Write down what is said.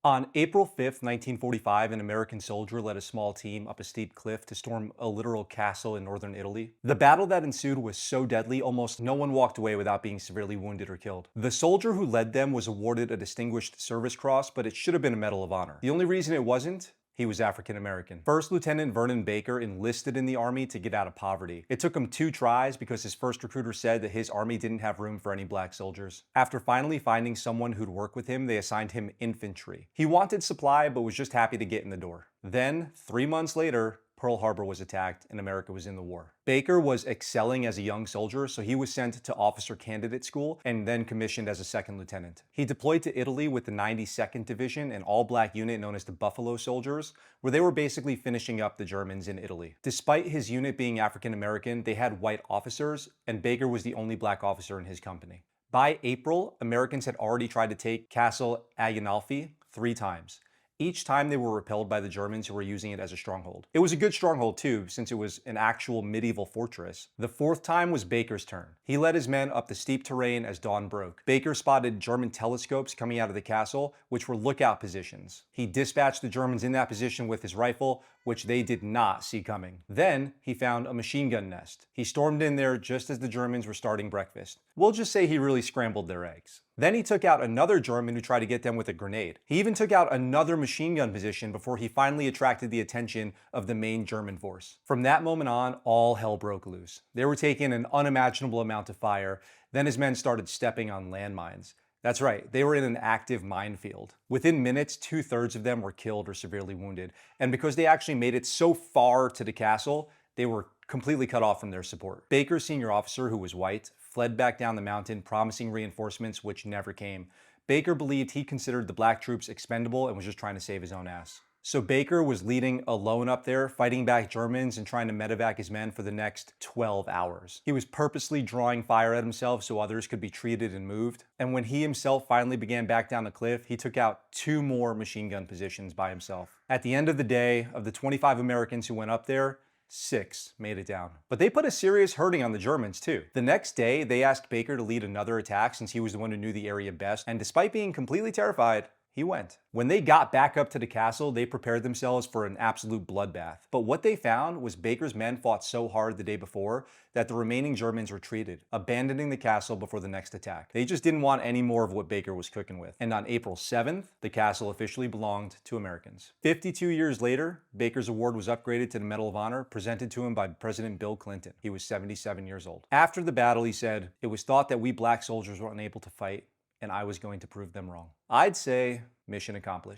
On April 5th, 1945, an American soldier led a small team up a steep cliff to storm a literal castle in northern Italy. The battle that ensued was so deadly, almost no one walked away without being severely wounded or killed. The soldier who led them was awarded a Distinguished Service Cross, but it should have been a Medal of Honor. The only reason it wasn't, he was African American. First Lieutenant Vernon Baker enlisted in the Army to get out of poverty. It took him 2 tries because his first recruiter said that his Army didn't have room for any black soldiers. After finally finding someone who'd work with him, they assigned him infantry. He wanted supply but was just happy to get in the door. Then, 3 months later, Pearl Harbor was attacked and America was in the war. Baker was excelling as a young soldier, so he was sent to officer candidate school and then commissioned as a second lieutenant. He deployed to Italy with the 92nd Division, an all-black unit known as the Buffalo Soldiers, where they were basically finishing up the Germans in Italy. Despite his unit being African American, they had white officers, and Baker was the only black officer in his company. By April, Americans had already tried to take Castle Ayanalfi 3 times. Each time they were repelled by the Germans who were using it as a stronghold. It was a good stronghold too, since it was an actual medieval fortress. The 4th time was Baker's turn. He led his men up the steep terrain as dawn broke. Baker spotted German telescopes coming out of the castle, which were lookout positions. He dispatched the Germans in that position with his rifle, which they did not see coming. Then he found a machine gun nest. He stormed in there just as the Germans were starting breakfast. We'll just say he really scrambled their eggs. Then he took out another German who tried to get them with a grenade. He even took out another machine gun position before he finally attracted the attention of the main German force. From that moment on, all hell broke loose. They were taking an unimaginable amount of fire. Then his men started stepping on landmines. That's right, they were in an active minefield. Within minutes, 2/3 of them were killed or severely wounded. And because they actually made it so far to the castle, they were completely cut off from their support. Baker's senior officer, who was white, fled back down the mountain, promising reinforcements, which never came. Baker believed he considered the black troops expendable and was just trying to save his own ass. So Baker was leading alone up there, fighting back Germans and trying to medevac his men for the next 12 hours. He was purposely drawing fire at himself so others could be treated and moved. And when he himself finally began back down the cliff, he took out 2 more machine gun positions by himself. At the end of the day, of the 25 Americans who went up there, 6 made it down. But they put a serious hurting on the Germans too. The next day, they asked Baker to lead another attack since he was the one who knew the area best, and despite being completely terrified, he went. When they got back up to the castle, they prepared themselves for an absolute bloodbath. But what they found was Baker's men fought so hard the day before that the remaining Germans retreated, abandoning the castle before the next attack. They just didn't want any more of what Baker was cooking with. And on April 7th, the castle officially belonged to Americans. 52 years later, Baker's award was upgraded to the Medal of Honor, presented to him by President Bill Clinton. He was 77 years old. After the battle, he said, "It was thought that we black soldiers were unable to fight, and I was going to prove them wrong." I'd say mission accomplished.